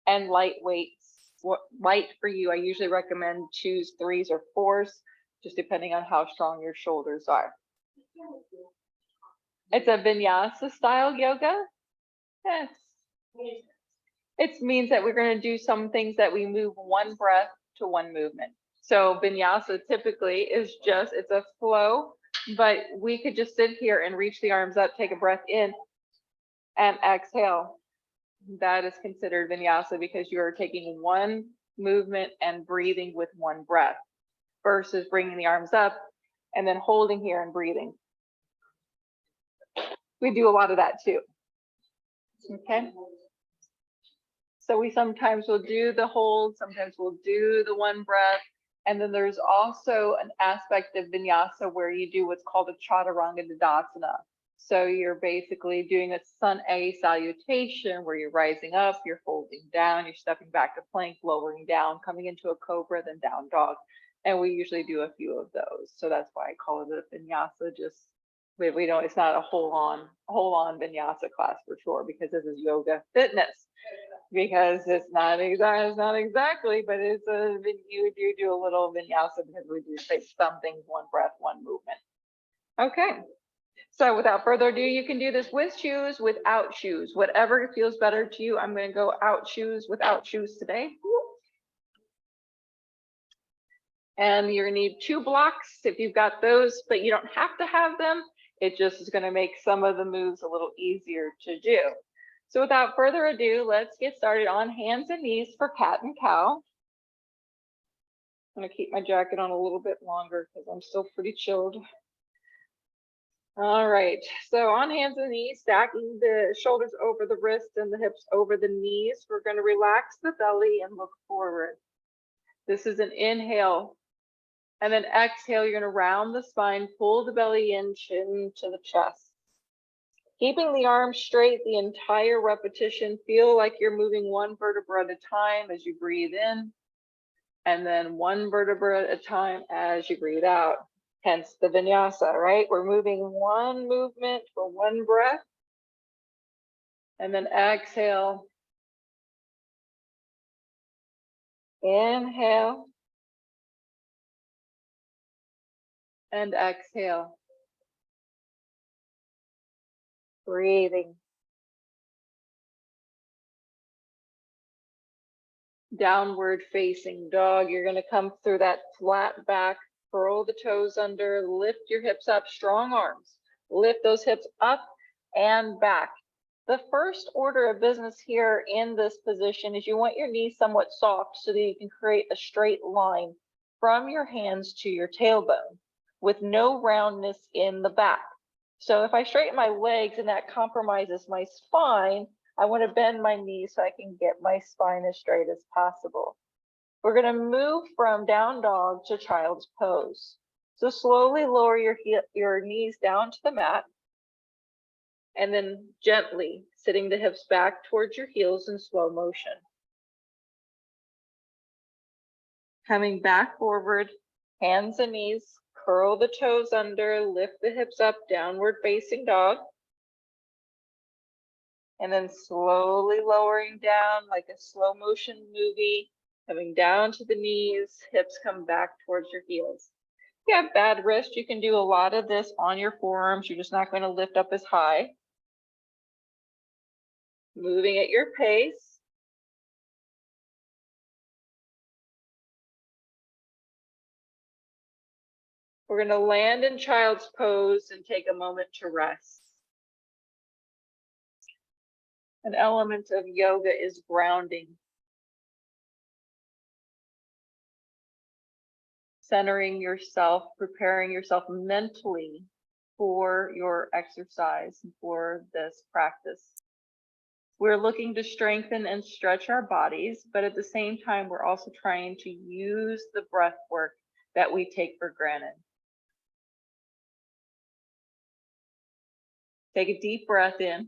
and light weights. What light for you, I usually recommend 2s, 3s, or 4s, just depending on how strong your shoulders are. It's a vinyasa style yoga. Yes. It means that we're going to do some things that we move one breath to one movement. So vinyasa typically is just, it's a flow, but we could just sit here and reach the arms up, take a breath in and exhale. That is considered vinyasa because you are taking one movement and breathing with one breath versus bringing the arms up and then holding here and breathing. We do a lot of that too. Okay. So we sometimes will do the hold, sometimes we'll do the one breath. And then there's also an aspect of vinyasa where you do what's called a chaturanga dadasana. So you're basically doing a sun A salutation where you're rising up, you're folding down, you're stepping back to plank, lowering down, coming into a cobra, then down dog. And we usually do a few of those. So that's why I call it a vinyasa. Just we don't, it's not a whole on vinyasa class for sure, because this is yoga fitness. Because it's not exactly, but it's you do a little vinyasa because we do say some things, one breath, one movement. Okay. So without further ado, you can do this with shoes, without shoes, whatever feels better to you. I'm going to go out shoes, without shoes today. And you're going to need 2 blocks if you've got those, but you don't have to have them. It just is going to make some of the moves a little easier to do. So without further ado, let's get started on hands and knees for cat and cow. I'm going to keep my jacket on a little bit longer because I'm still pretty chilled. All right, so on hands and knees, stacking the shoulders over the wrists and the hips over the knees. We're going to relax the belly and look forward. This is an inhale. And then exhale, you're going to round the spine, pull the belly in, chin to the chest. Keeping the arms straight the entire repetition. Feel like you're moving one vertebra at a time as you breathe in, and then one vertebra at a time as you breathe out. Hence the vinyasa, right? We're moving one movement for one breath, and then exhale. Inhale. And exhale. Breathing. Downward facing dog. You're going to come through that flat back, curl the toes under, lift your hips up, strong arms. Lift those hips up and back. The first order of business here in this position is you want your knees somewhat soft so that you can create a straight line from your hands to your tailbone with no roundness in the back. So if I straighten my legs and that compromises my spine, I want to bend my knees so I can get my spine as straight as possible. We're going to move from down dog to child's pose. So slowly lower your knees down to the mat, and then gently sitting the hips back towards your heels in slow motion. Coming back forward, hands and knees, curl the toes under, lift the hips up, downward facing dog. And then slowly lowering down like a slow motion movie, coming down to the knees, hips come back towards your heels. If you have bad wrist, you can do a lot of this on your forearms. You're just not going to lift up as high. Moving at your pace. We're going to land in child's pose and take a moment to rest. An element of yoga is grounding. Centering yourself, preparing yourself mentally for your exercise, for this practice. We're looking to strengthen and stretch our bodies, but at the same time, we're also trying to use the breath work that we take for granted. Take a deep breath in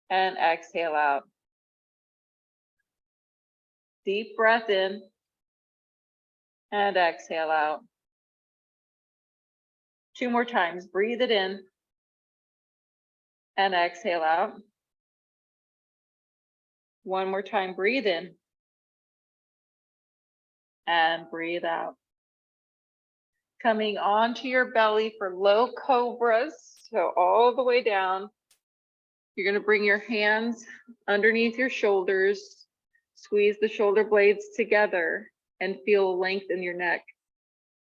and exhale out. Deep breath in and exhale out. 2 more times. Breathe it in and exhale out. One more time, breathe in. And breathe out. Coming onto your belly for low cobras. So all the way down. You're going to bring your hands underneath your shoulders, squeeze the shoulder blades together and feel length in your neck.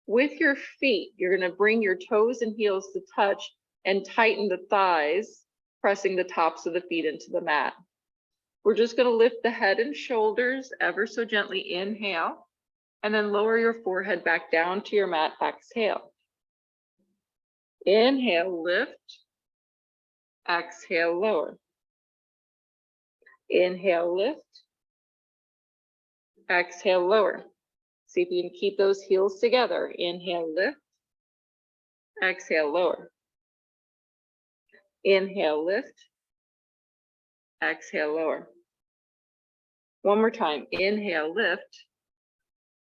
With your feet, you're going to bring your toes and heels to touch and tighten the thighs, pressing the tops of the feet into the mat. We're just going to lift the head and shoulders ever so gently. Inhale, and then lower your forehead back down to your mat. Exhale. Inhale, lift. Exhale, lower. Inhale, lift. Exhale, lower. See if you can keep those heels together. Inhale, lift. Exhale, lower. Inhale, lift. Exhale, lower. One more time. Inhale, lift.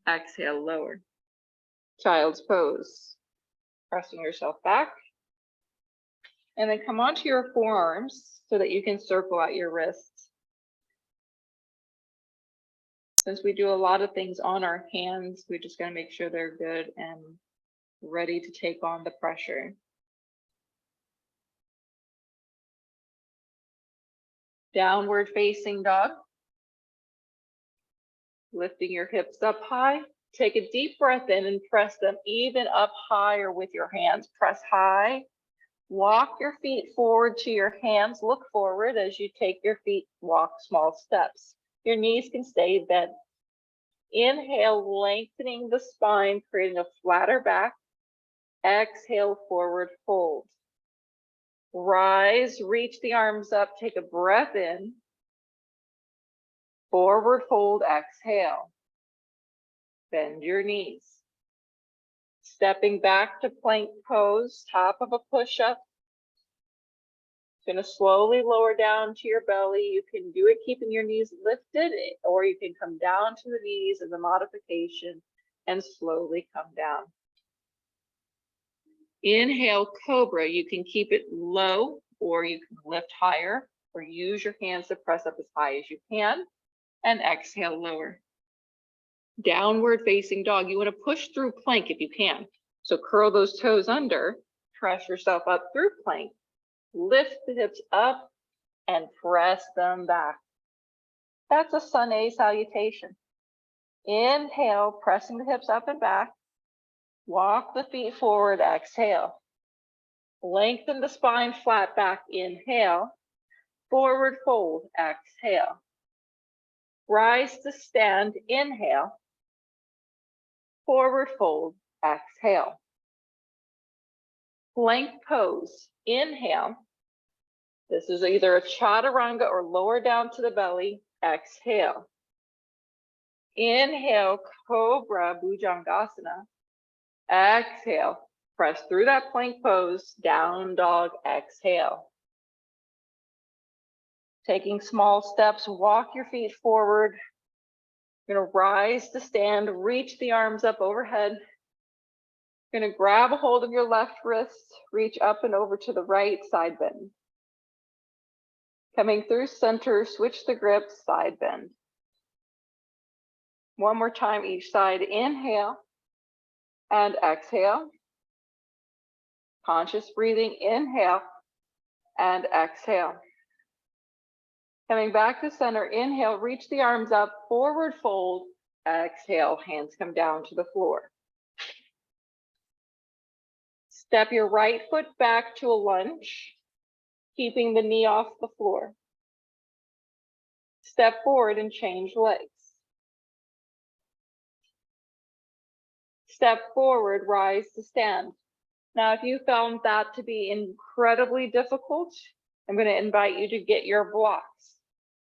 Exhale, lower. Child's pose. Pressing yourself back. And then come onto your forearms so that you can circle out your wrists. Since we do a lot of things on our hands, we're just going to make sure they're good and ready to take on the pressure. Downward facing dog. Lifting your hips up high. Take a deep breath in and press them even up higher with your hands. Press high. Walk your feet forward to your hands. Look forward as you take your feet, walk small steps. Your knees can stay bent. Inhale, lengthening the spine, creating a flatter back. Exhale, forward fold. Rise, reach the arms up, take a breath in. Forward fold, exhale. Bend your knees. Stepping back to plank pose, top of a push-up. Going to slowly lower down to your belly. You can do it keeping your knees lifted, or you can come down to the knees as a modification and slowly come down. Inhale, cobra. You can keep it low, or you can lift higher, or use your hands to press up as high as you can. And exhale, lower. Downward facing dog. You want to push through plank if you can. So curl those toes under, press yourself up through plank. Lift the hips up and press them back. That's a sun A salutation. Inhale, pressing the hips up and back. Walk the feet forward, exhale. Lengthen the spine, flat back, inhale. Forward fold, exhale. Rise to stand, inhale. Forward fold, exhale. Plank pose, inhale. This is either a chaturanga or lower down to the belly, exhale. Inhale, cobra, bhujangasana. Exhale, press through that plank pose, down dog, exhale. Taking small steps, walk your feet forward. You're gonna rise to stand, reach the arms up overhead. You're gonna grab a hold of your left wrist, reach up and over to the right, side bend. Coming through center, switch the grip, side bend. One more time each side, inhale and exhale. Conscious breathing, inhale and exhale. Coming back to center, inhale, reach the arms up, forward fold, exhale, hands come down to the floor. Step your right foot back to a lunge, keeping the knee off the floor. Step forward and change legs. Step forward, rise to stand. Now, if you found that to be incredibly difficult, I'm going to invite you to get your blocks.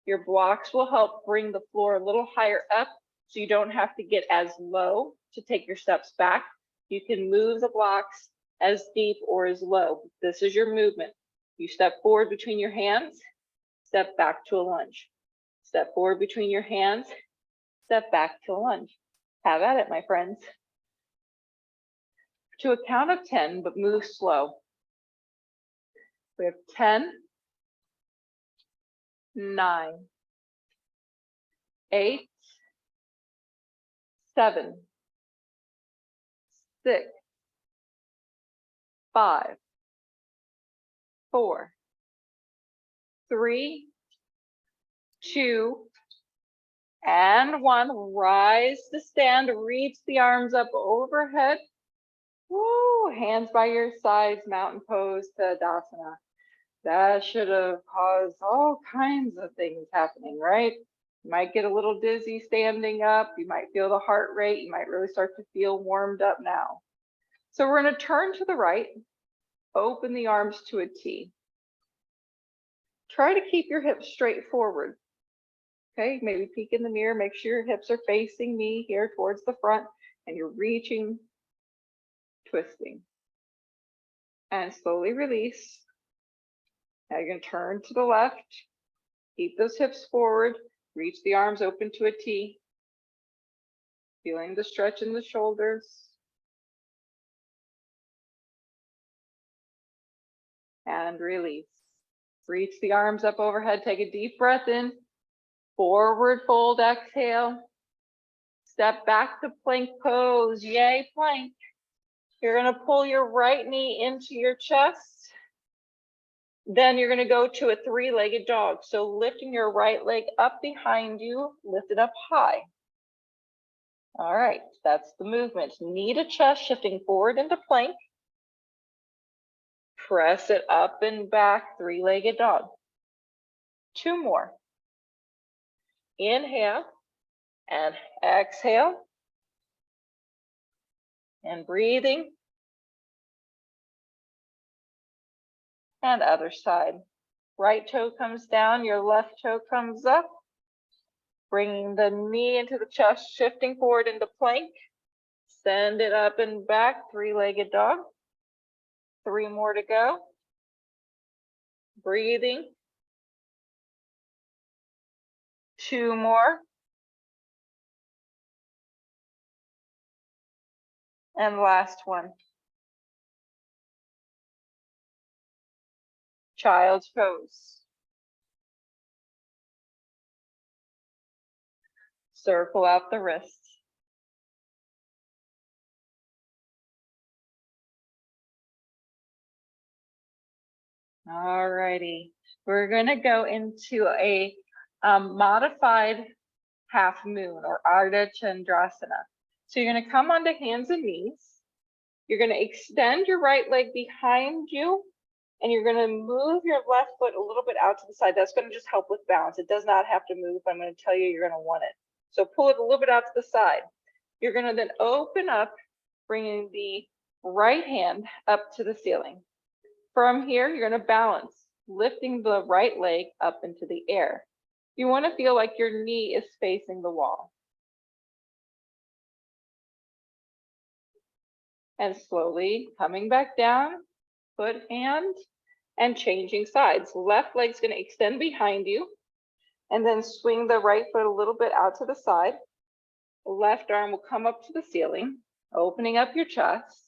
Your blocks will help bring the floor a little higher up so you don't have to get as low to take your steps back. You can move the blocks as deep or as low. This is your movement. You step forward between your hands, step back to a lunge. Step forward between your hands, step back to a lunge. Have at it, my friends. To a count of 10, but move slow. We have 10, 9, 8, 7, 6, 5, 4, 3, 2, and 1. Rise to stand, reach the arms up overhead. Woo, hands by your sides, mountain pose to Tadasana. That should have caused all kinds of things happening, right? You might get a little dizzy standing up. You might feel the heart rate. You might really start to feel warmed up now. So we're going to turn to the right, open the arms to a T. Try to keep your hips straight forward. Okay, maybe peek in the mirror, make sure your hips are facing me here towards the front and you're reaching, twisting. And slowly release. Now you're going to turn to the left, keep those hips forward, reach the arms open to a T. Feeling the stretch in the shoulders. And release. Reach the arms up overhead, take a deep breath in. Forward fold, exhale. Step back to plank pose, yay plank. You're gonna pull your right knee into your chest. Then you're gonna go to a 3-legged dog. So lifting your right leg up behind you, lift it up high. All right, that's the movement. Knee to chest, shifting forward into plank. Press it up and back, 3-legged dog. 2 more. Inhale and exhale. And breathing. And other side. Right toe comes down, your left toe comes up. Bringing the knee into the chest, shifting forward into plank. Send it up and back, 3-legged dog. 3 more to go. Breathing. 2 more. And last one. Child's pose. Circle out the wrists. All righty. We're going to go into a modified half moon or Ardha Chandrasana. So you're going to come onto hands and knees. You're going to extend your right leg behind you, and you're going to move your left foot a little bit out to the side. That's going to just help with balance. It does not have to move. I'm going to tell you you're going to want it. So pull it a little bit out to the side. You're going to then open up, bringing the right hand up to the ceiling. From here, you're going to balance, lifting the right leg up into the air. You want to feel like your knee is facing the wall. And slowly coming back down, foot, hand, and changing sides. Left leg's going to extend behind you, and then swing the right foot a little bit out to the side. The left arm will come up to the ceiling, opening up your chest,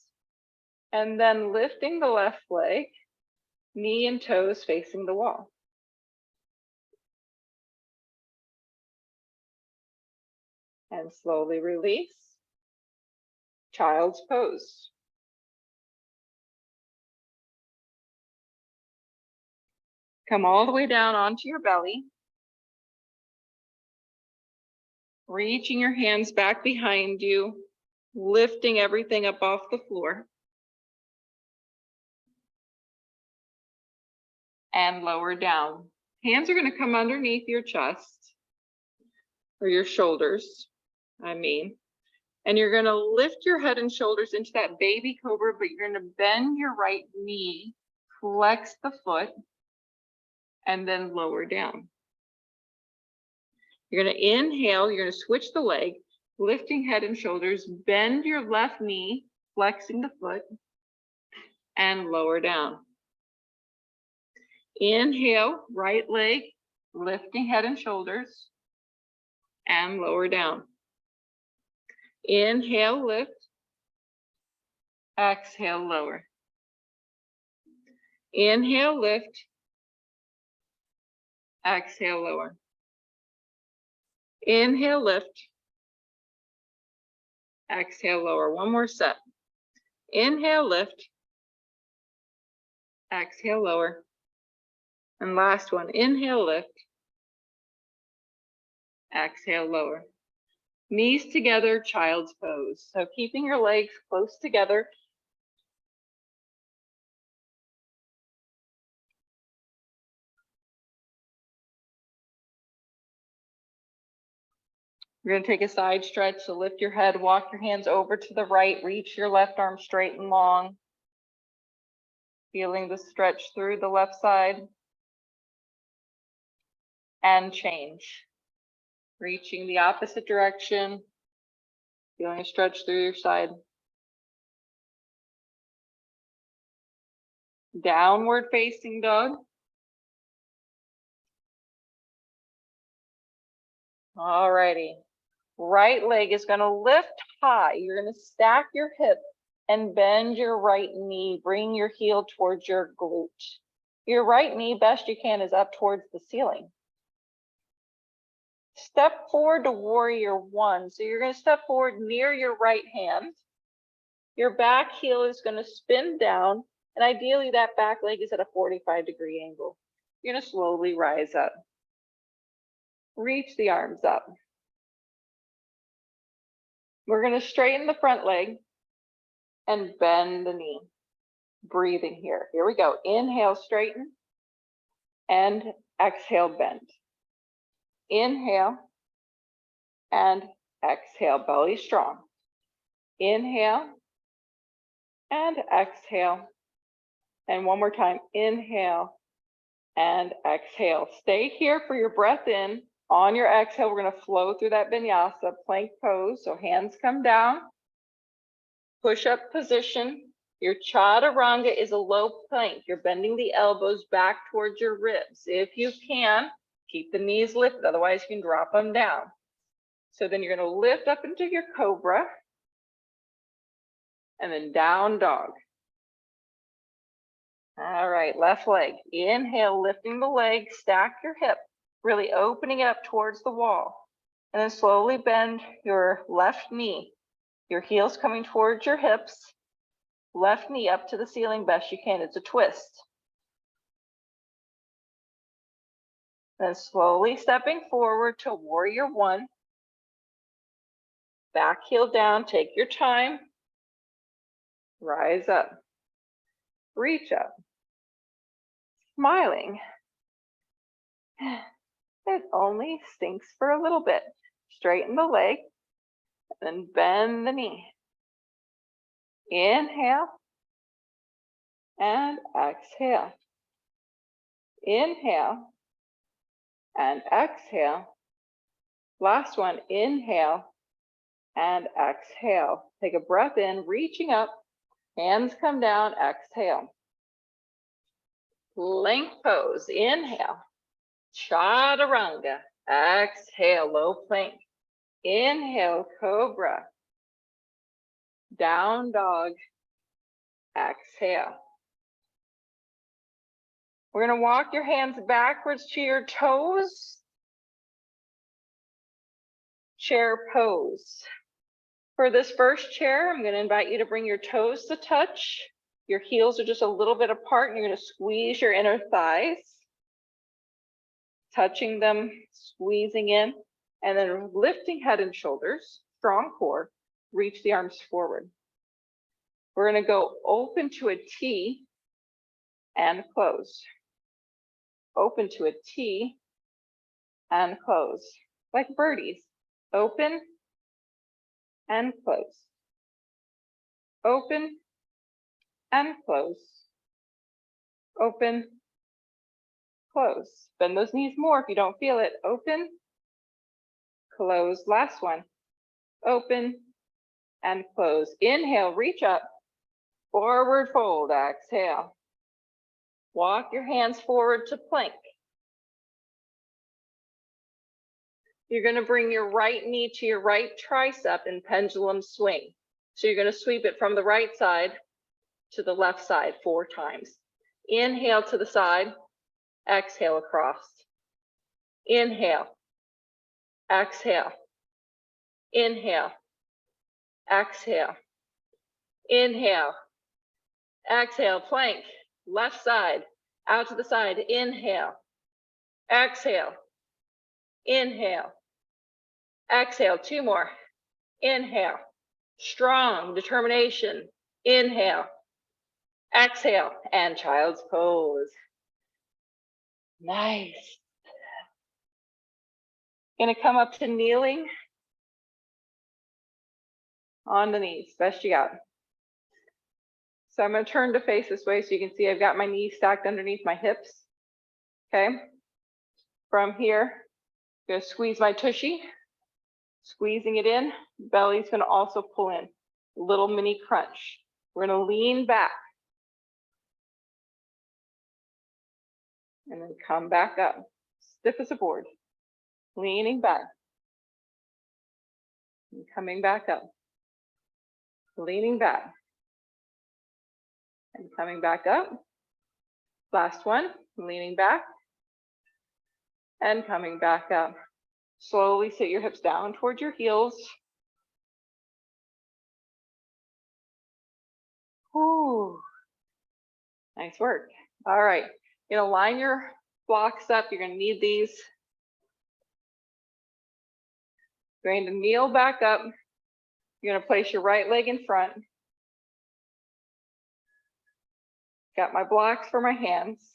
and then lifting the left leg, knee and toes facing the wall. And slowly release. Child's pose. Come all the way down onto your belly. Reaching your hands back behind you, lifting everything up off the floor. And lower down. Hands are going to come underneath your chest, or your shoulders, and you're going to lift your head and shoulders into that baby cobra, but you're going to bend your right knee, flex the foot, and then lower down. You're going to inhale, you're going to switch the leg, lifting head and shoulders, bend your left knee, flexing the foot, and lower down. Inhale, right leg, lifting head and shoulders, and lower down. Inhale, lift. Exhale, lower. Inhale, lift. Exhale, lower. Inhale, lift. Exhale, lower. One more set. Inhale, lift. Exhale, lower. And last one. Inhale, lift. Exhale, lower. Knees together, child's pose. So keeping your legs close together. You're going to take a side stretch, so lift your head, walk your hands over to the right, reach your left arm straight and long. Feeling the stretch through the left side. And change. Reaching the opposite direction. Feeling a stretch through your side. Downward facing dog. Alrighty. Right leg is going to lift high. You're going to stack your hip and bend your right knee. Bring your heel towards your glute. Your right knee, best you can, is up towards the ceiling. Step forward to warrior one. So you're going to step forward near your right hand. Your back heel is going to spin down, and ideally that back leg is at a 45-degree angle. You're going to slowly rise up. Reach the arms up. We're going to straighten the front leg and bend the knee. Breathing here. Here we go. Inhale, straighten, and exhale, bend. Inhale and exhale, belly strong. Inhale and exhale. And one more time, inhale and exhale. Stay here for your breath in. On your exhale, we're going to flow through that vinyasa plank pose. So hands come down, push up position. Your chaturanga is a low plank. You're bending the elbows back towards your ribs. If you can, keep the knees lifted, otherwise you can drop them down. So then you're going to lift up into your cobra and then down dog. All right, left leg. Inhale, lifting the leg, stack your hip, really opening up towards the wall. And then slowly bend your left knee. Your heels coming towards your hips. Left knee up to the ceiling best you can. It's a twist. Then slowly stepping forward to warrior one. Back heel down, take your time. Rise up. Reach up. Smiling. It only stinks for a little bit. Straighten the leg, then bend the knee. Inhale and exhale. Inhale and exhale. Last one, inhale and exhale. Take a breath in, reaching up, hands come down, exhale. Plank pose, inhale. Chaturanga, exhale, low plank. Inhale, cobra. Down dog, exhale. We're going to walk your hands backwards to your toes. Chair pose. For this first chair, I'm going to invite you to bring your toes to touch. Your heels are just a little bit apart, and you're going to squeeze your inner thighs. Touching them, squeezing in, and then lifting head and shoulders, strong core, reach the arms forward. We're going to go open to a T and close. Open to a T and close, like birdies. Open and close. Open and close. Open, close. Bend those knees more if you don't feel it. Open, close. Last one. Open and close. Inhale, reach up. Forward fold, exhale. Walk your hands forward to plank. You're going to bring your right knee to your right tricep in pendulum swing. So you're going to sweep it from the right side to the left side 4 times. Inhale to the side, exhale across. Inhale, exhale, inhale, exhale, inhale, exhale, plank, left side, out to the side, inhale, exhale, inhale, exhale, 2 more, inhale, strong determination, inhale, exhale, and child's pose. Nice. Gonna come up to kneeling on the knees, best you got. So I'm gonna turn to face this way so you can see I've got my knees stacked underneath my hips. Okay. From here, I'm gonna squeeze my tushy, squeezing it in. Belly's gonna also pull in. Little mini crunch. We're gonna lean back. And then come back up, stiff as a board. Leaning back. And coming back up. Leaning back. And coming back up. Last one, leaning back. And coming back up. Slowly sit your hips down towards your heels. Ooh. Nice work. All right, you're gonna line your blocks up. You're gonna need these. You're going to kneel back up. You're gonna place your right leg in front. Got my blocks for my hands.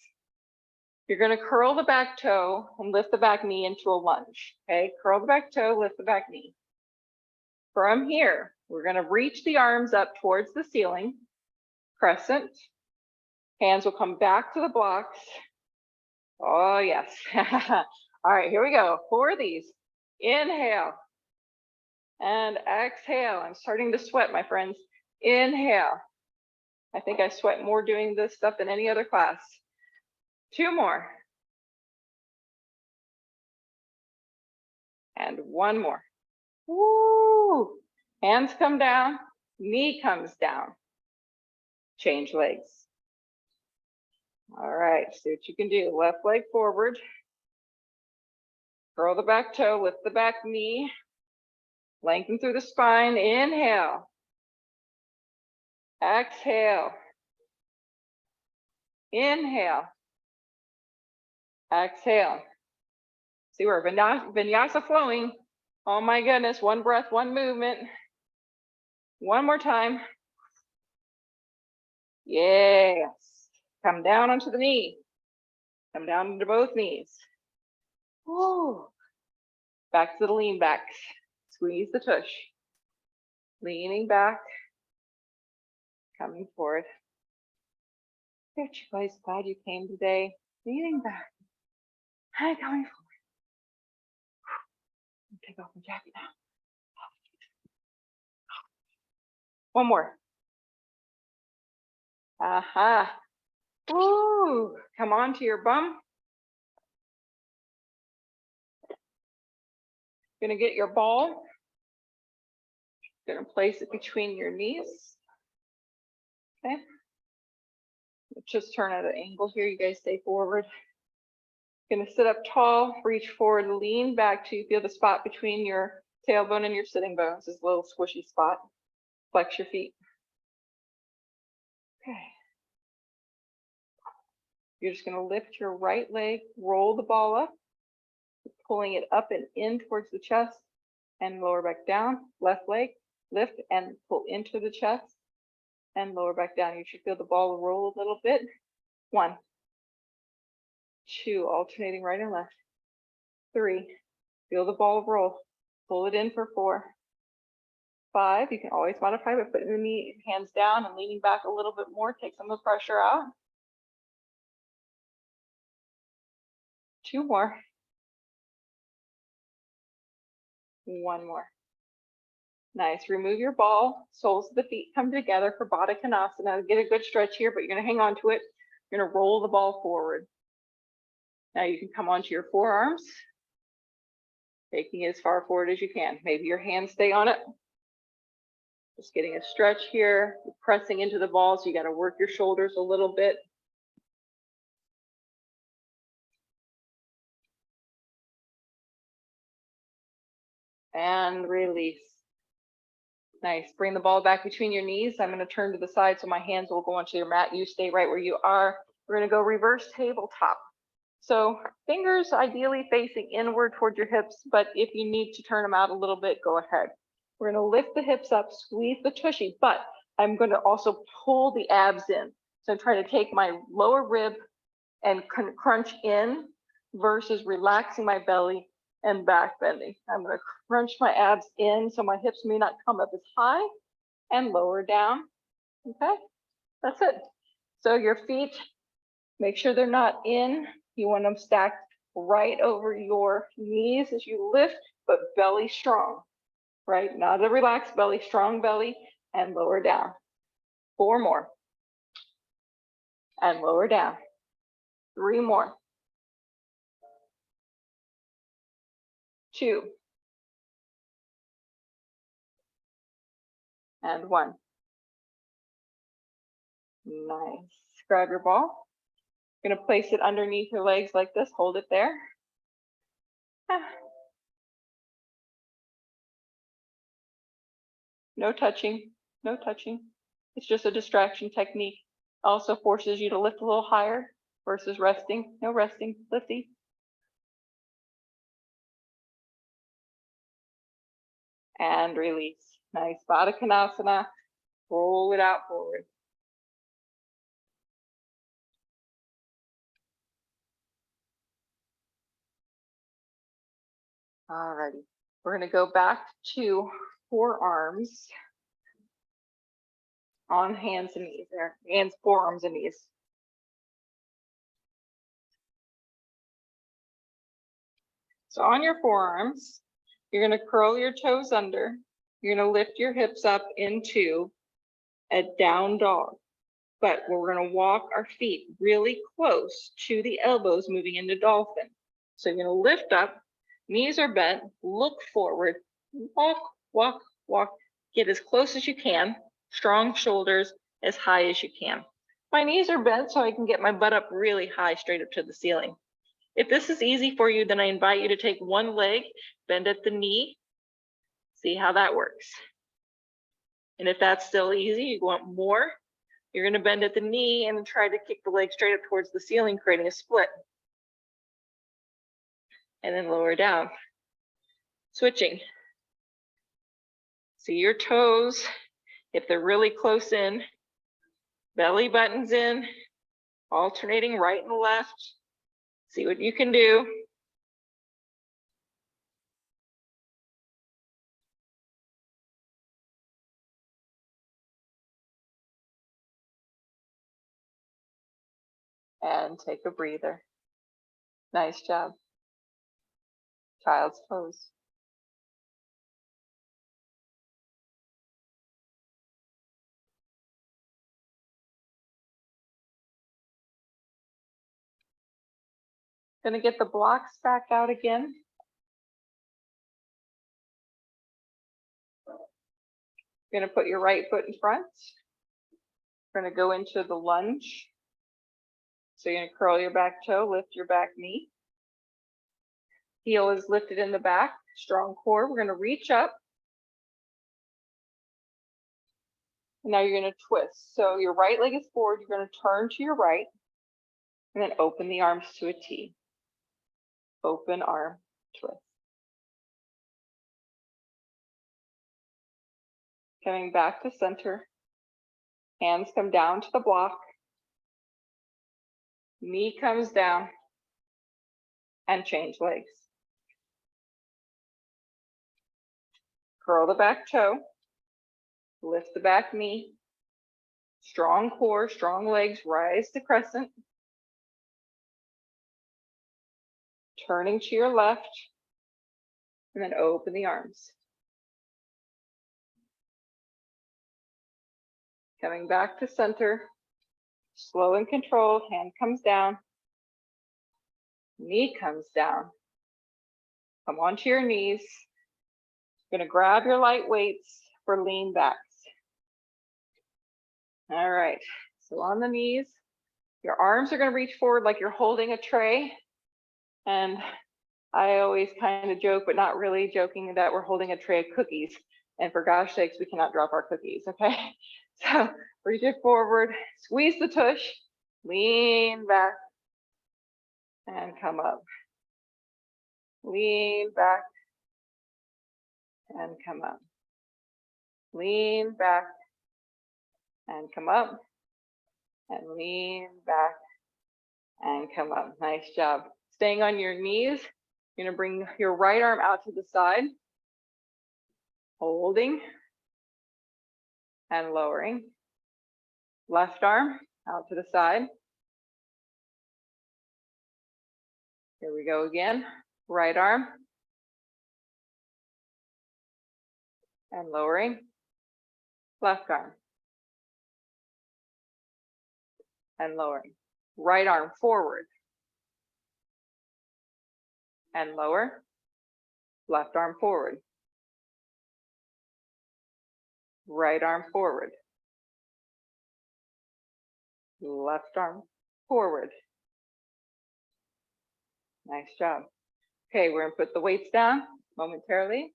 You're gonna curl the back toe and lift the back knee into a lunge. Okay, curl the back toe, lift the back knee. From here, we're gonna reach the arms up towards the ceiling, crescent. Hands will come back to the blocks. Oh yes. All right, here we go. 4 of these. Inhale and exhale. I'm starting to sweat, my friends. Inhale. I think I sweat more doing this stuff than any other class. 2 more. And 1 more. Woo! Hands come down, knee comes down. Change legs. All right, see what you can do. Left leg forward. Curl the back toe, lift the back knee. Lengthen through the spine. Inhale. Exhale. Inhale. Exhale. See, we're vinyasa flowing. Oh my goodness, 1 breath, 1 movement. 1 more time. Yes. Come down onto the knee. Come down into both knees. Woo. Back to the lean backs. Squeeze the tush. Leaning back. Coming forward. Good, you guys. Glad you came today. Leaning back. And coming forward. Take off my jacket now. 1 more. Aha. Woo. Come on to your bum. Gonna get your ball. Gonna place it between your knees. Okay. Let's just turn at an angle here. You guys stay forward. Gonna sit up tall, reach forward, lean back to feel the spot between your tailbone and your sitting bones, this little squishy spot. Flex your feet. Okay. You're just gonna lift your right leg, roll the ball up, pulling it up and in towards the chest and lower back down. Left leg, lift and pull into the chest and lower back down. You should feel the ball roll a little bit. 1, 2, alternating right and left. 3, feel the ball roll. Pull it in for 4. 5, you can always modify by putting the knee, hands down and leaning back a little bit more. Take some of the pressure out. 2 more. 1 more. Nice. Remove your ball. Soles of the feet come together for Baddha Konasana. Get a good stretch here, but you're going to hang on to it. You're going to roll the ball forward. Now you can come onto your forearms, taking it as far forward as you can. Maybe your hands stay on it. Just getting a stretch here, pressing into the ball, so you got to work your shoulders a little bit. and release. Nice. Bring the ball back between your knees. I'm going to turn to the side so my hands will go onto your mat. You stay right where you are. We're going to go reverse tabletop. So fingers ideally facing inward towards your hips, but if you need to turn them out a little bit, go ahead. We're going to lift the hips up, squeeze the tushy, but I'm going to also pull the abs in. So I'm trying to take my lower rib and crunch in versus relaxing my belly and back bending. I'm going to crunch my abs in so my hips may not come up as high and lower down. Okay, that's it. So your feet, make sure they're not in. You want them stacked right over your knees as you lift, but belly strong, right? Not a relaxed belly, strong belly, and lower down. 4 more. And lower down. 3 more. 2. And 1. Nice. Grab your ball. You're going to place it underneath your legs like this. Hold it there. No touching. No touching. It's just a distraction technique. Also forces you to lift a little higher versus resting. No resting. Lifting. And release. Nice. Baddha Konasana. Roll it out forward. Alrighty. We're going to go back to forearms on hands and knees there. Hands, forearms, and knees. So on your forearms, you're going to curl your toes under. You're going to lift your hips up into a down dog. But we're going to walk our feet really close to the elbows, moving into dolphin. So you're going to lift up, knees are bent, look forward, walk, walk, walk, get as close as you can, strong shoulders as high as you can. My knees are bent so I can get my butt up really high, straight up to the ceiling. If this is easy for you, then I invite you to take one leg, bend at the knee, see how that works. And if that's still easy, you want more, you're going to bend at the knee and try to kick the leg straight up towards the ceiling, creating a split. And then lower down. Switching. See your toes, if they're really close in, belly buttons in, alternating right and left. See what you can do. And take a breather. Nice job. Child's pose. Gonna get the blocks back out again. You're gonna put your right foot in front. We're gonna go into the lunge. So you're gonna curl your back toe, lift your back knee. Heel is lifted in the back, strong core. We're gonna reach up. And now you're gonna twist. So your right leg is forward, you're gonna turn to your right, and then open the arms to a T. Open arm, twist. Coming back to center. Hands come down to the block. Knee comes down. And change legs. Curl the back toe. Lift the back knee. Strong core, strong legs, rise to crescent. Turning to your left. And then open the arms. Coming back to center. Slow and controlled, hand comes down. Knee comes down. Come onto your knees. You're gonna grab your light weights for lean backs. All right, so on the knees, your arms are gonna reach forward like you're holding a tray. And I always kind of joke, but not really joking, that we're holding a tray of cookies. And for gosh sakes, we cannot drop our cookies, okay? So reach it forward, squeeze the tush, lean back, and come up. Lean back, and come up. Lean back, and come up. And lean back, and come up. Nice job. Staying on your knees, you're gonna bring your right arm out to the side, holding, and lowering. Left arm out to the side. Here we go again. Right arm. And lowering. Left arm. And lowering. Right arm forward. And lower. Left arm forward. Right arm forward. Left arm forward. Nice job. Okay, we're gonna put the weights down momentarily.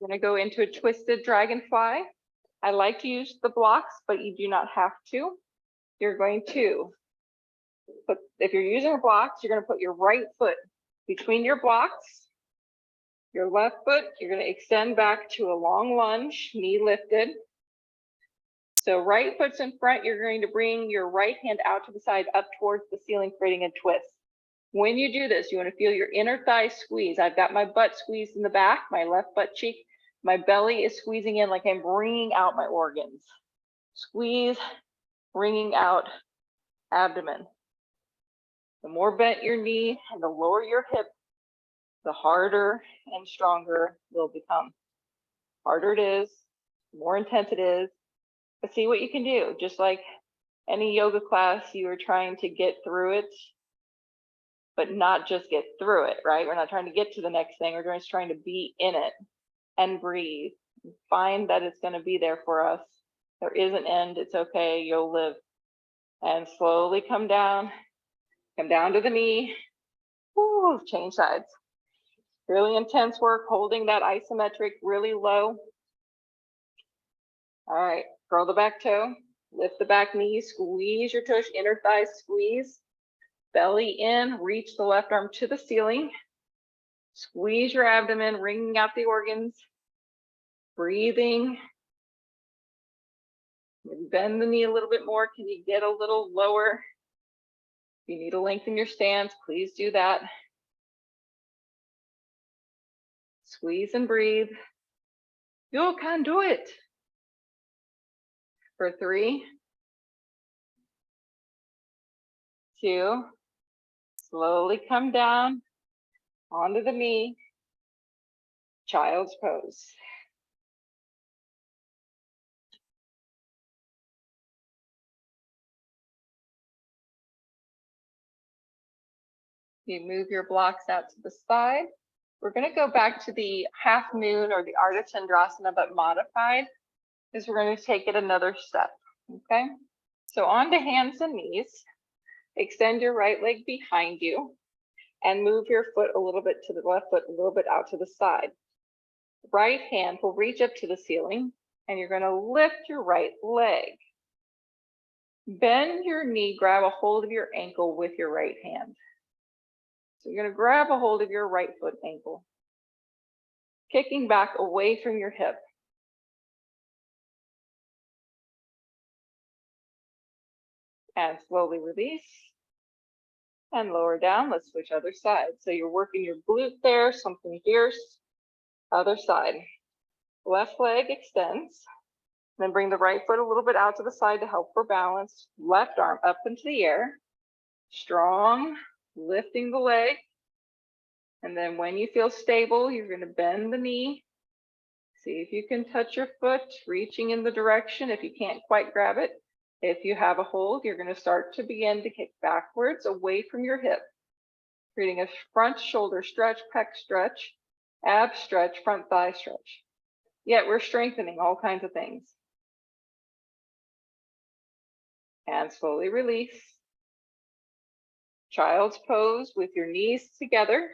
We're gonna go into a twisted dragonfly. I like to use the blocks, but you do not have to. You're going to put, if you're using blocks, you're gonna put your right foot between your blocks. Your left foot, you're gonna extend back to a long lunge, knee lifted. So right foot's in front, you're going to bring your right hand out to the side up towards the ceiling, creating a twist. When you do this, you want to feel your inner thigh squeeze. I've got my butt squeezed in the back, my left butt cheek. My belly is squeezing in like I'm bringing out my organs. Squeeze, bringing out abdomen. The more bent your knee and the lower your hip, the harder and stronger will become. Harder it is, the more intense it is. But see what you can do. Just like any yoga class, you are trying to get through it, but not just get through it, right? We're not trying to get to the next thing. We're just trying to be in it and breathe. Find that it's going to be there for us. There is an end. It's okay. You'll live. And slowly come down to the knee. Woo, change sides. Really intense work, holding that isometric really low. All right, curl the back toe, lift the back knee, squeeze your tush, inner thigh squeeze, belly in, reach the left arm to the ceiling, squeeze your abdomen, wringing out the organs, breathing. Maybe bend the knee a little bit more. Can you get a little lower? If you need to lengthen your stance, please do that. Squeeze and breathe. You can do it. For 3, 2, slowly come down onto the knee, child's pose. You move your blocks out to the side. We're going to go back to the half moon or the Ardha Chandrasana, but modified, because we're going to take it another step. Okay, so on to hands and knees. Extend your right leg behind you and move your foot a little bit to the left foot, a little bit out to the side. Right hand will reach up to the ceiling and you're going to lift your right leg. Bend your knee, grab a hold of your ankle with your right hand. So you're going to grab a hold of your right foot ankle, kicking back away from your hip. And slowly release and lower down. Let's switch other side. So you're working your glute there, something fierce. Other side. Left leg extends. Then bring the right foot a little bit out to the side to help for balance. Left arm up into the air. Strong, lifting the leg. And then when you feel stable, you're going to bend the knee. See if you can touch your foot, reaching in the direction if you can't quite grab it. If you have a hold, you're going to start to begin to kick backwards away from your hip, creating a front shoulder stretch, pec stretch, ab stretch, front thigh stretch. Yet we're strengthening all kinds of things. And slowly release. Child's pose with your knees together.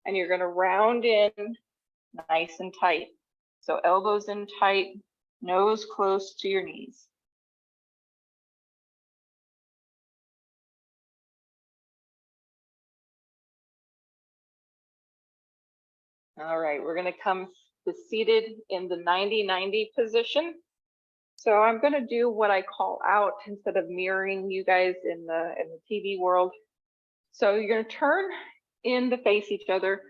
and you're going to round in nice and tight. So elbows in tight, nose close to your knees. All right, we're going to come to seated in the 90-90 position. So I'm going to do what I call out instead of mirroring you guys in the TV world. So you're going to turn in to face each other,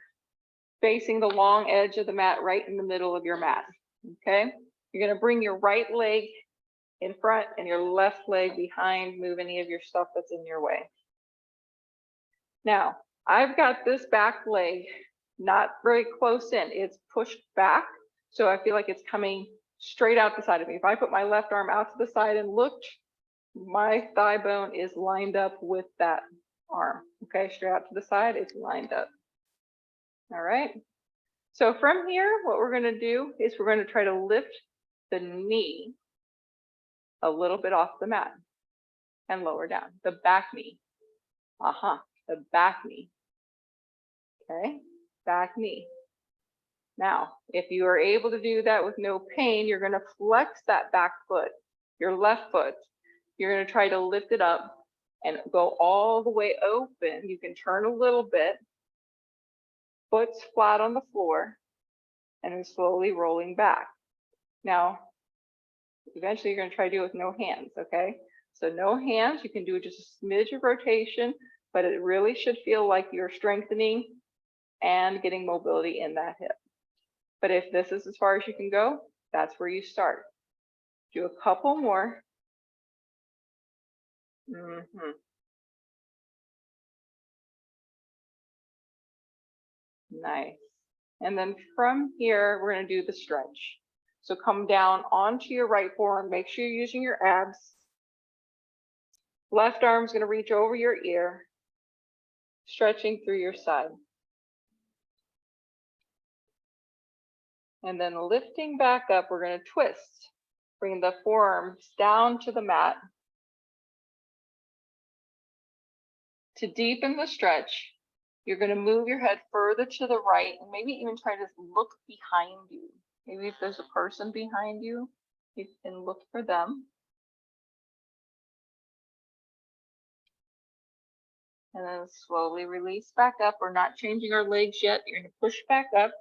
facing the long edge of the mat right in the middle of your mat. Okay, you're going to bring your right leg in front and your left leg behind. Move any of your stuff that's in your way. Now, I've got this back leg not very close in. It's pushed back, so I feel like it's coming straight out the side of me. If I put my left arm out to the side and looked, my thigh bone is lined up with that arm. Okay, straight out to the side, it's lined up. All right. So from here, what we're going to do is we're going to try to lift the knee a little bit off the mat and lower down. The back knee. The back knee. Okay, back knee. Now, if you are able to do that with no pain, you're going to flex that back foot, your left foot. You're going to try to lift it up and go all the way open. You can turn a little bit, foot's flat on the floor, and then slowly rolling back. Now, eventually you're going to try to do it with no hands, okay? So no hands, you can do just a smidge of rotation, but it really should feel like you're strengthening and getting mobility in that hip. But if this is as far as you can go, that's where you start. Do a couple more. Nice. And then from here, we're going to do the stretch. So come down onto your right forearm. Make sure you're using your abs. Left arm's going to reach over your ear, stretching through your side. And then lifting back up, we're going to twist. Bring the forearms down to the mat. To deepen the stretch, you're going to move your head further to the right and maybe even try to look behind you. Maybe if there's a person behind you, you can look for them. And then slowly release back up. We're not changing our legs yet. You're going to push back up.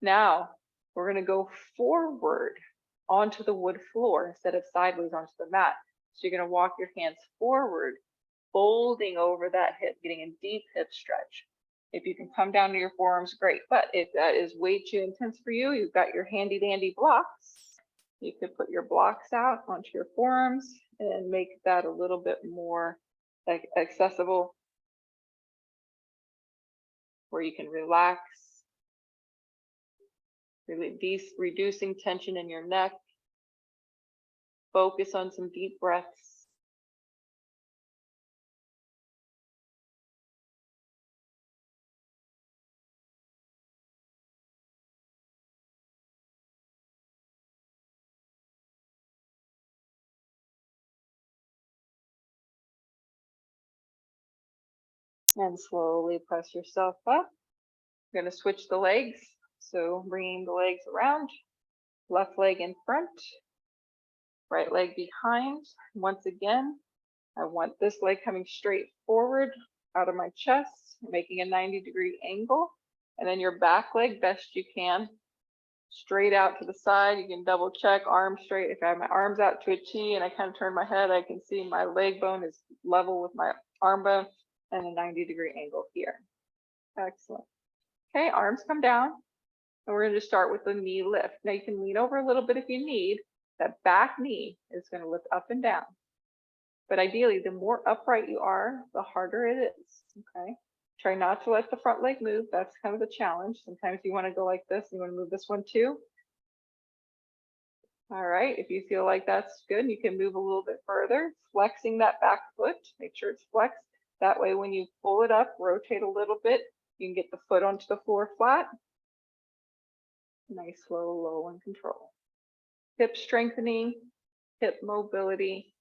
Now we're going to go forward onto the wood floor instead of sideways onto the mat. So you're going to walk your hands forward, folding over that hip, getting a deep hip stretch. If you can come down to your forearms, great. But if that is way too intense for you, you've got your handy dandy blocks. You could put your blocks out onto your forearms and make that a little bit more accessible, where you can relax, reducing tension in your neck. Focus on some deep breaths. And slowly press yourself up. You're going to switch the legs. So bringing the legs around, left leg in front, right leg behind. Once again, I want this leg coming straight forward out of my chest, making a 90-degree angle. And then your back leg, best you can, straight out to the side. You can double check, arms straight. If I have my arms out to a T and I kind of turn my head, I can see my leg bone is level with my arm bone and a 90-degree angle here. Excellent. Okay, arms come down. And we're going to start with the knee lift. Now you can lean over a little bit if you need. That back knee is going to lift up and down. But ideally, the more upright you are, the harder it is. Okay. Try not to let the front leg move. That's kind of the challenge. Sometimes you want to go like this. You want to move this one too. All right. If you feel like that's good, you can move a little bit further, flexing that back foot. Make sure it's flexed. That way, when you pull it up, rotate a little bit, you can get the foot onto the floor flat. Nice, slow, low, and control. Hip strengthening, hip mobility.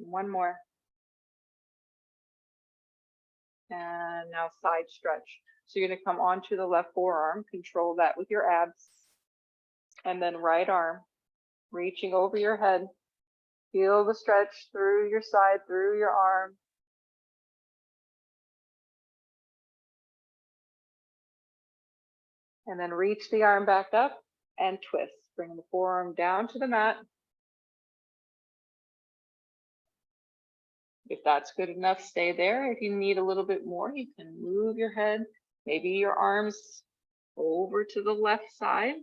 One more. And now side stretch. So you're gonna come onto the left forearm, control that with your abs. And then right arm, reaching over your head. Feel the stretch through your side, through your arm. And then reach the arm back up and twist. Bring the forearm down to the mat. If that's good enough, stay there. If you need a little bit more, you can move your head, maybe your arms over to the left side.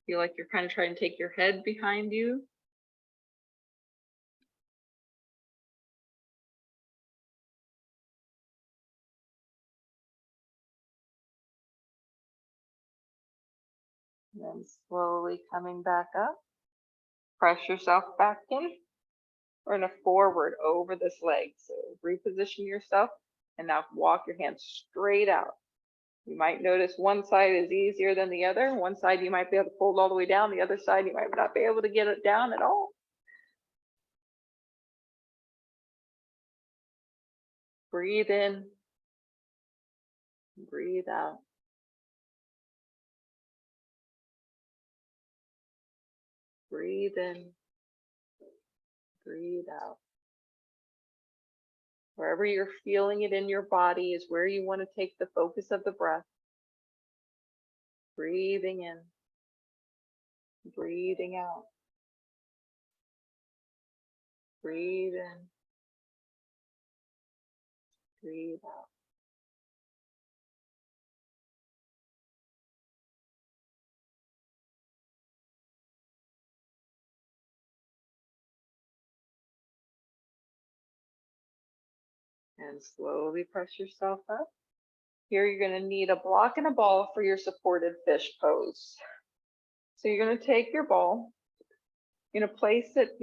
Feel like you're kind of trying to take your head behind you. And then slowly coming back up. Press yourself back in. We're gonna forward over this leg. So reposition yourself and now walk your hands straight out. You might notice one side is easier than the other. One side you might be able to fold all the way down. The other side you might not be able to get it down at all. Breathe in. Breathe out. Breathe in. Breathe out. Wherever you're feeling it in your body is where you want to take the focus of the breath. Breathing in. Breathing out. Breathe in. Breathe out. And slowly press yourself up. Here you're going to need a block and a ball for your supported fish pose. So you're going to take your ball, you're going to place it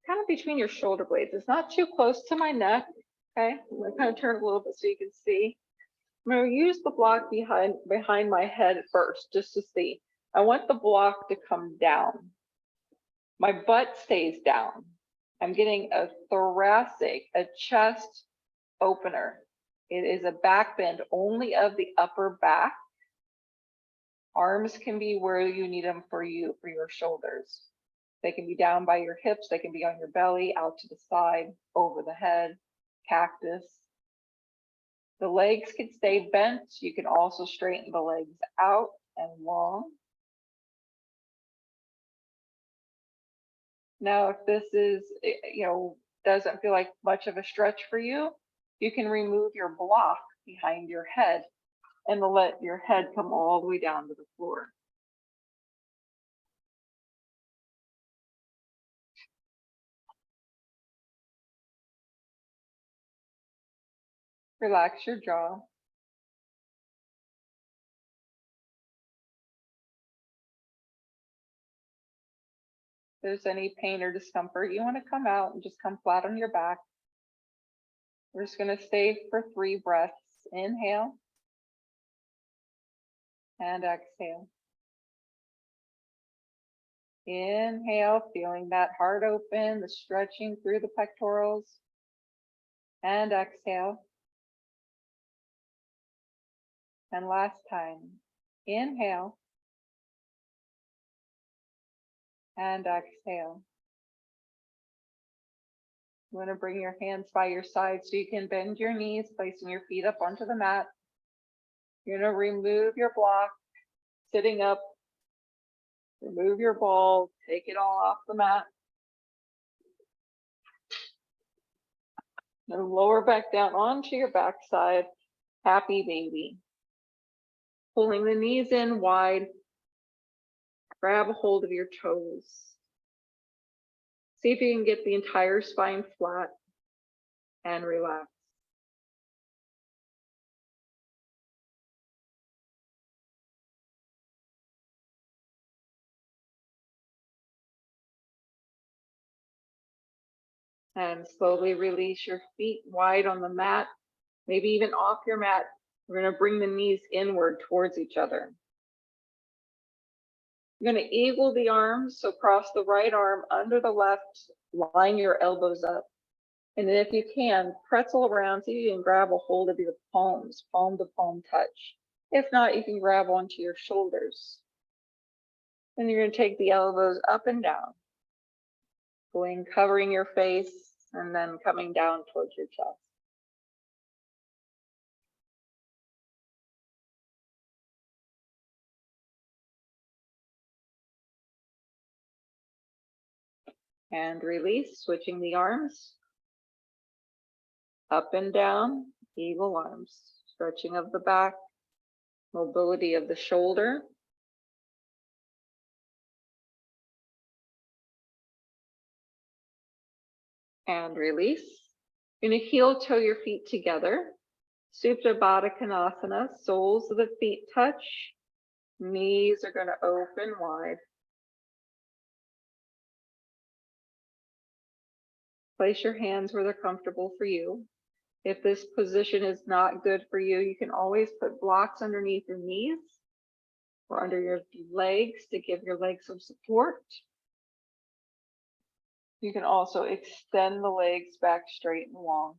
kind of between your shoulder blades. It's not too close to my neck. Okay, I'm going to kind of turn a little bit so you can see. I'm going to use the block behind my head first, just to see. I want the block to come down. My butt stays down. I'm getting a thoracic, a chest opener. It is a back bend only of the upper back. Arms can be where you need them for your shoulders. They can be down by your hips. They can be on your belly, out to the side, over the head, cactus. The legs can stay bent. You can also straighten the legs out and long. Now, if this is, doesn't feel like much of a stretch for you, you can remove your block behind your head and let your head come all the way down to the floor. Relax your jaw. If there's any pain or discomfort, you want to come out and just come flat on your back. We're just going to stay for 3 breaths. Inhale and exhale. Inhale, feeling that heart open, the stretching through the pectorals. And exhale. And last time. Inhale. And exhale. You want to bring your hands by your side so you can bend your knees, placing your feet up onto the mat. You're going to remove your block, sitting up. Remove your ball, take it all off the mat. Then lower back down onto your backside. Happy baby. Pulling the knees in wide. Grab a hold of your toes. See if you can get the entire spine flat and relax. And slowly release your feet wide on the mat, maybe even off your mat. We're going to bring the knees inward towards each other. You're going to eagle the arms, so cross the right arm under the left, line your elbows up. And then if you can, pretzel around so you can grab a hold of your palms, palm to palm touch. If not, you can grab onto your shoulders. And you're going to take the elbows up and down, going covering your face and then coming down towards your chest. And release, switching the arms. Up and down, eagle arms, stretching of the back, mobility of the shoulder. And release. You're going to heel toe your feet together. Supta Baddha Konasana, soles of the feet touch. Knees are going to open wide. Place your hands where they're comfortable for you. If this position is not good for you, you can always put blocks underneath your knees or under your legs to give your legs some support. You can also extend the legs back straight and long.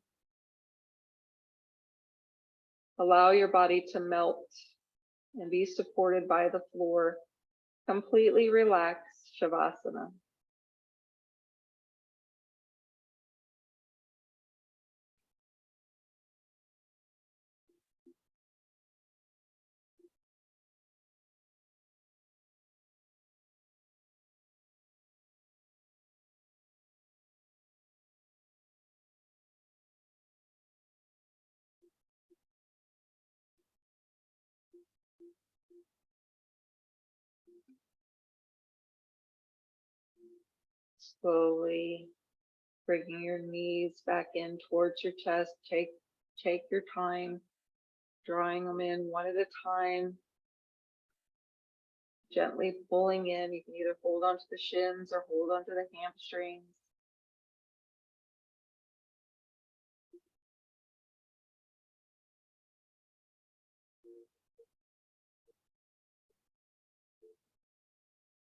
Allow your body to melt and be supported by the floor. Completely relax, Shavasana. Slowly bringing your knees back in towards your chest. Take your time, drawing them in one at a time. Gently pulling in. You can either hold onto the shins or hold onto the hamstrings.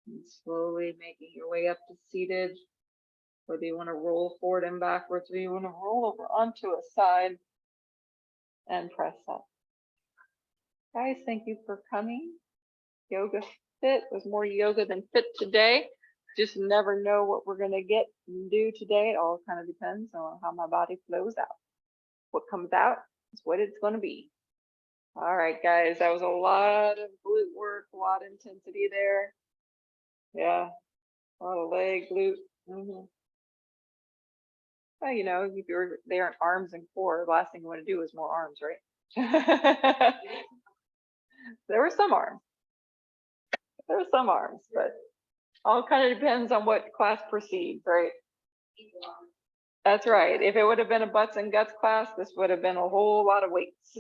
And slowly making your way up to seated. Whether you want to roll forward and backwards, or you want to roll over onto a side and press up. Guys, thank you for coming. Yoga Fit was more yoga than fit today. Just never know what we're going to get and do today. It all kind of depends on how my body flows out. What comes out is what it's going to be. All right, guys, that was a lot of glute work, a lot of intensity there. Yeah, a lot of leg, glute. Well, you know, if you're there in arms and core, the last thing you want to do is more arms, right? There were some arms. There were some arms, but all kind of depends on what class proceeds, right? That's right. If it would have been a butts and guts class, this would have been a whole lot of weights.